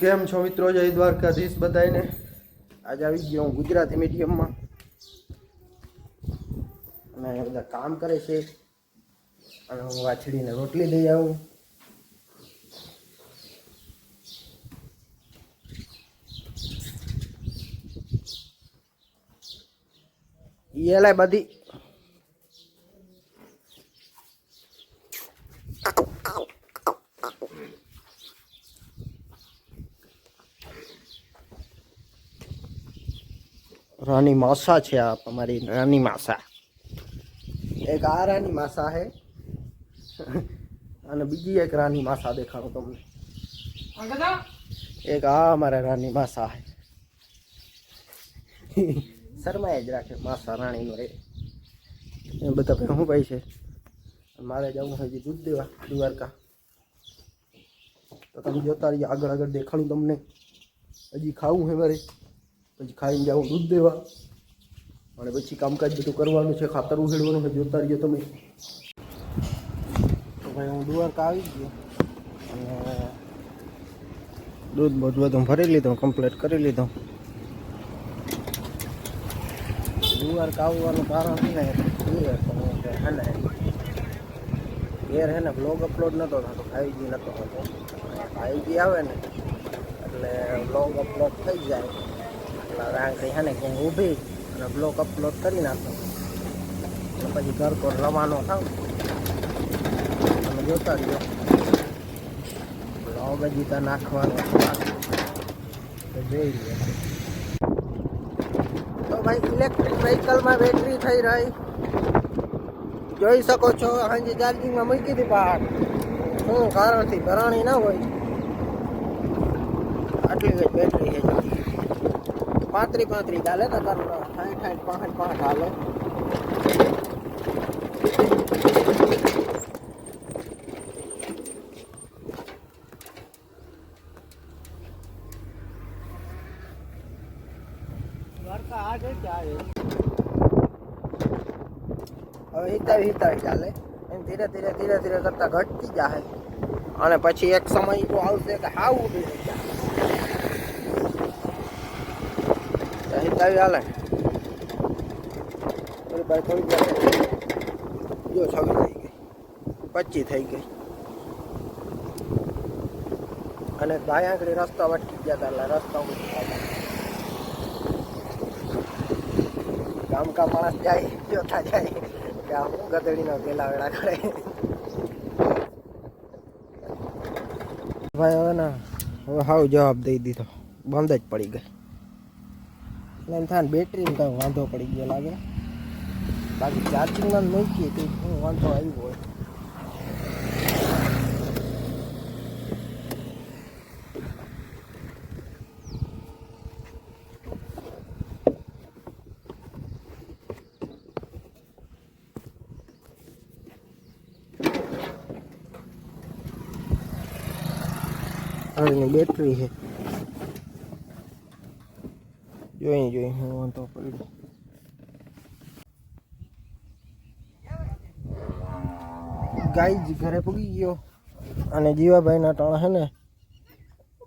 કેમ છો મિત્રો? જય દ્વારકાધીશ બધાને। आज આવી ગયો હું ગુજરાતી મીડિયમમાં અને બધા કામ કરે છે અને હું વાછડીને રોટલી દઈ આવું। ये बदी रानी मासा है आप हमारी रानी मासा एक आ रानी मासा है અને બીજી એક રાની માસા દેખાડો તમને। एक आ हमारा रानी मासा है शर्मा ज राखे मासा रानी नो ए बता हूँ भाई है मारे जाऊँ है दूध देवा द्वारका। तो तुम जोता रहिए आगे आगे देखाड़ू तमने। हजी खावू है मारे पछी खाई जाऊँ दूध देवा और पछी कामकाज बधुं करवानुं छे खातर उहेड़वानुं है। जोता रहिए तमे। तो भाई हूँ द्वारका आई गयो अने दूध बधुं भरी लीधुं कम्प्लीट करी लीधुं। द्वारका आववानुं कारण है ने घेर है ने ब्लॉग अपलोड नतो थतो 5G नतो थतो। 5G आवे ने એટલે ब्लॉग अपलोड થઈ જાય એટલે રાંકડી है ने કે ઊભી અને ब्लॉग अपलोड કરી નાખો અને પછી ઘર પર રવાનો થાવ તમે જોતા રહ્યો। ब्लॉग હજી તો નાખવાનો તો જોઈ લ્યો। तो भाई इलेक्ट्रिक व्हीकल में बैटरी थई रही જોઈ શકો છો। હાજી ચાર્જિંગ માં મૂકી દી બહાર શું કારણ થી ભરાણી ના હોય આટલી જ બેટરી છે। 35 ચાલે તો તારું 60 65 હાલે। દ્વારકા આ છે ચાલે હવે હિતાવી ચાલે એમ ધીરે ધીરે કરતા ઘટતી જાય અને પછી એક સમય એવો આવશે કે હાવ ઊભી રહી જાય। હિતાવી હાલે થોડી જો 26 થઈ ગઈ 25 થઈ ગઈ અને ભાઈ આંકડી રસ્તા વટકી ગયા હતા એટલે રસ્તા ગામ કા માણસ જાય જોતા જાય હું ગધેડીનો પેલા વેળા કરે ભાઈ। હવે ના હવે હાવ જવાબ દઈ દીધો બંધ જ પડી ગઈ એમ થાય ને બેટરીમાં કાંઈ વાંધો પડી ગયો લાગે બાકી ચાર્જિંગમાં મૂકી તો શું વાંધો આવ્યો હોય। बैटरी है જોઈ હું તો પડી ગાઈજ ઘરે પૂગી ગયો અને જીવાભાઈના ટાણા હે ને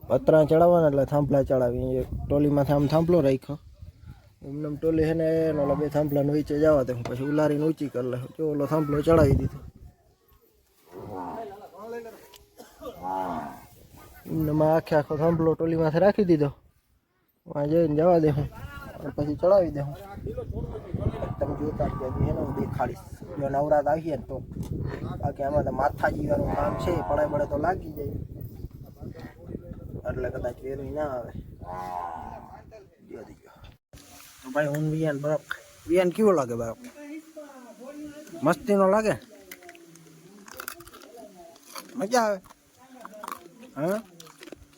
પતરા ચડાવવાના એટલે થાંભલા ચડાવી ટોલીમાંથી આમ થાંભલો રાખ્યો એમને ટોલી હે ને ઓલા બે થાંભલાને વચ્ચે જવા દે પછી ઉલારીને ઊંચી કરી લે જો ઓલો થાંભલો ચડાવી દીધો એમને આખો થાંભલો ટોલીમાંથી રાખી દીધો वहाँ जैन जवा दे हूँ પછી ચડાવી દે હું તમે જોતા જ હે ને હું દેખાડીશ જો નવરાત આવી ને તો બાકી આમાં તો માથાજી વાળું કામ છે પડે પડે તો લાગી જાય એટલે કદાચ વેરું ના આવે। તો ભાઈ હું વિયાન બરફ વિયાન કેવો લાગે બરફ મસ્તી નો લાગે મજા આવે। હા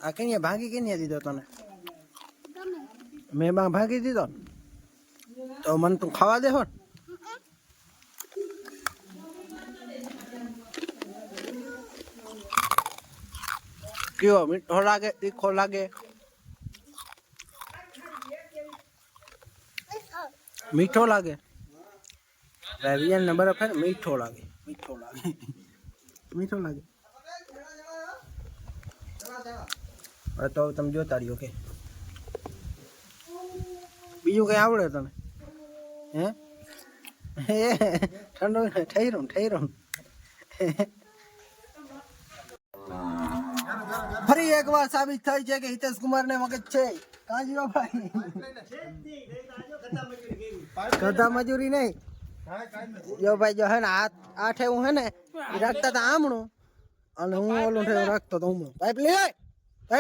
આ કેને ભાગી કેને દીધો તને मैं भागी दीदो तो मन तुम खावा दे हो क्यों मीठो लागे तीखो लागे मीठो लागे रवियन ने बर्फ है मीठो लागे मीठो लागे હવે તો તમે જોતા રહ્યો કે બીજું કઈ આવડે તને હે ઠંડો ઠેરું ફરી એકવાર સાબિત થઈ છે કે હિતેશ કુમાર ને મગજ છે. કાંજીઓ ભાઈ ગધા મજૂરી નહીં જો ભાઈ જો હે ને આ ઠેવું હે ને એ રાખતા હતા આમણું અને હું ઓલું ઠેવું રાખતો તો હું પાઇપ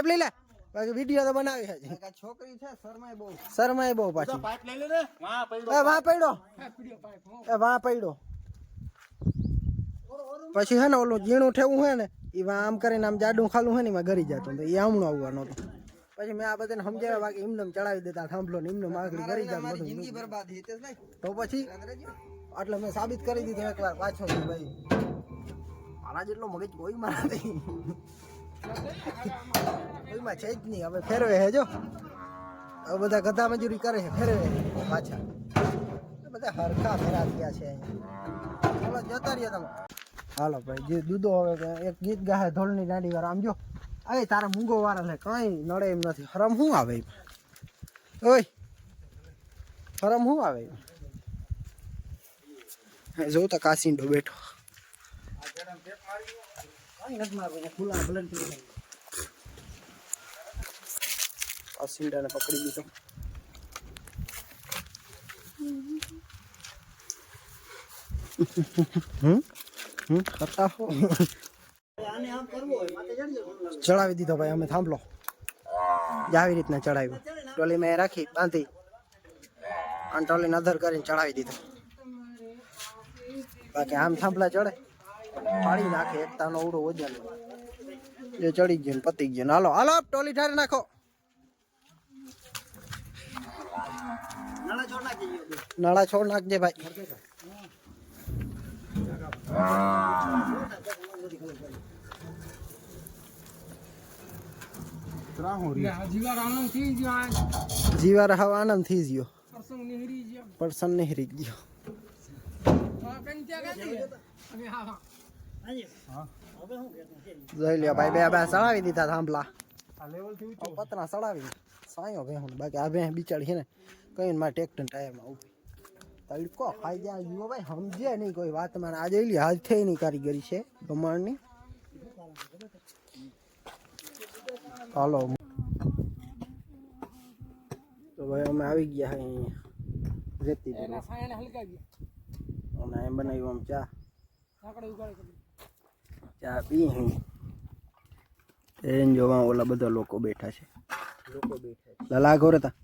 લઈ લે બાકી વિડીયો તો બનાવી છે. છોકરી છે શરમાય બહુ પાછી વાહ પડ્યો પછી હે ને ઓલું ઝીણું ઠેવું હે ને એ આમ કરીને આમ જાડું ખાલું હે ને એમાં ગરી જતો તો એ આમણું આવવાનું હતું. પછી મેં આ બધાને સમજાવ્યા બાકી એમને ચડાવી દેતા થાંભલો ને એમને આગળ કરી જાય જિંદગી બરબાદ તો પછી એટલે મેં સાબિત કરી દીધું એકવાર પાછો ભાઈ મારા જેટલો મગજ કોઈમાં નથી કોઈમાં છે જ નહીં. હવે ફેરવે હે જો હવે બધા ગધા મજૂરી કરે છે ફેરવે પાછા બધા હરખા ફેરા થયા છે ચાલો જતા રહ્યા તમે. હાલો ભાઈ જે દૂધો હવે એક ગીત ગાહે ધોળની દાંડી વાર આમ જો અરે તારા મૂંગો વાળા લે કઈ નડે એમ નથી. હરમ શું આવે ઓય હરમ શું આવે જો તો કાસીંડો બેઠો કઈ નથી મારું ખુલ્લા બ્લડ કાસીંડાને પકડી દીધો. ચડાવી દીધો ભાઈ અમે થાંભલો આવી રીતના ચડાવ્યું ટોલી મેં રાખી બાંધી અને ટોલીને અધર કરીને ચડાવી દીધો. બાકી આમ થાંભલા ચડે પાડી નાખે એકતાનો ઉડો વજન એ ચડી ગયો ને પતી ગયો. હાલો હાલો ટોલી ઠારી નાખો. નાળા છોડ નાખજે ભાઈ. જીવાર હાવ આનંદ થઈ ગયો પરસન નહેરી ગયો. જોઈ લ્યો ભાઈ બે સળાવી દીધા થાંભલા પતરા સળાવી સાયો ભેહું બાકી આ ભેહ બિચારી છે ને કઈ મારે ટ્રેક્ટર ટાયરમાં ઉભી તડકો ખાઈ જાય જીવો ભાઈ સમજે નહીં કોઈ વાત. મારે આજે એલી હાથ થઈ નહીં કારીગરી છે ગમાણની. હાલો તો ભાઈ અમે આવી ગયા અહીંયા રેતી અને એમ બનાવ્યું આમ ચા પી એને જોવા ઓલા બધા લોકો બેઠા છે. લાલા ઘોર હતા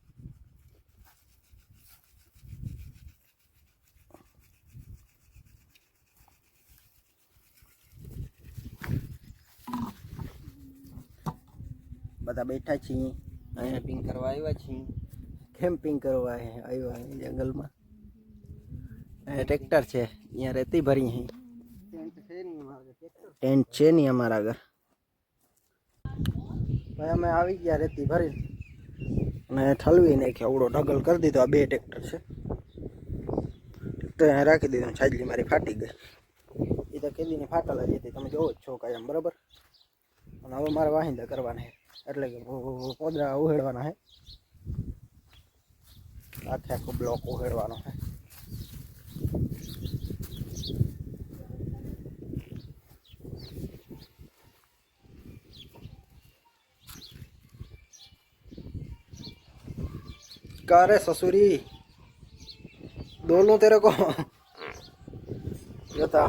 બધા બેઠા છીએ અહીંયા પિંગ કરવા આવ્યા છીએ. કેમ્પિંગ કરવા આવ્યા જંગલમાં. ટ્રેક્ટર છે અહીંયા રેતી ભરી છે. ટેન્ટ છે નહીં અમારા આગળ ભાઈ. અમે આવી ગયા રેતી ભરી અને ઠલવી નાખ્યા અવડો ઢગલ કરી દીધો. આ બે ટ્રેક્ટર છે ટ્રેક્ટર અહીંયા રાખી દીધું. છાજલી મારી ફાટી ગઈ એ તો કેદીની ફાટેલા જ હતી તમે જોવો જ છો કાંઈ એમ બરાબર. અને હવે મારે વાહિંદા કરવાના છે એટલે કે પોદરા ઉહેડવાના છે. આખે આખો બ્લોક ઉહેડવાનો છે. कारे ससुरी दोनों तेरे को जता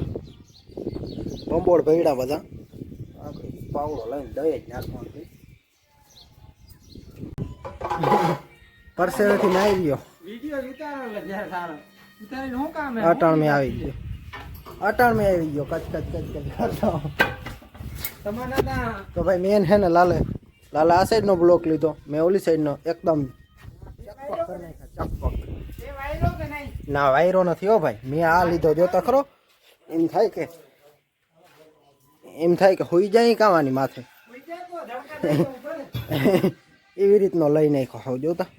बंबोड़ भैड़ा बधा पावड़ो लઈને દઈ જ નાખવાનું. પરસેવેથી નાઈ ગયો વિડિયો વિતારો લે સારો ઉતારીને હું કામ હે અટાણમાં આવી ગયો. અટાણમાં આવી ગયો કચ કચ કચ કચ કરતો તમારા તો ભાઈ મેન હે ને લાલે આ સાઈડ નો બ્લોક લીધો મેં ઓલી સાઈડ નો એકદમ ના વાયરો નથી હો ભાઈ. મેં આ લીધો જોતા ખરો એમ થાય કે હોઈ જાય કાવાની માથે એવી રીતનો લઈ નાખ્યો જોતા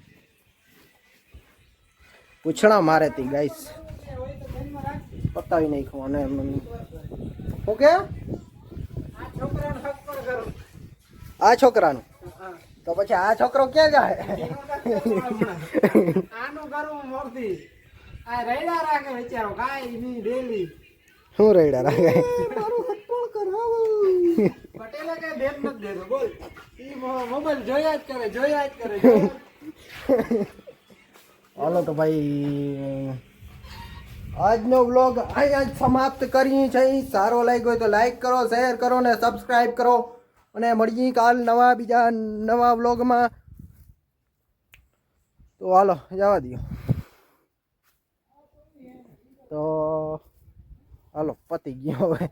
પૂછડા મારે તી ગાઈસ પતાવી નાખ્યો. અને ઓકે આ છોકરાનું તો પછી આ છોકરો ક્યાં જાય? આનું કરવું મોરથી આ રેડા રાખે વિચારો કાઈ ની ડેલી શું રેડા રાખે? પટેલે કઈ બેન નથી દેતો બોલ ઈ મોબાઈલ જોયા જ કરે હાલો તો ભાઈ આજનો વ્લોગ અહીંયા જ સમાપ્ત કરીએ છીએ. સારો લાગ્યો હોય તો લાઈક કરો, શેર કરો ને સબસ્ક્રાઈબ કરો અને મળીએ કાલ બીજા નવા વ્લોગમાં. તો હાલો જવા દો. તો હાલો પતી ગયો હવે.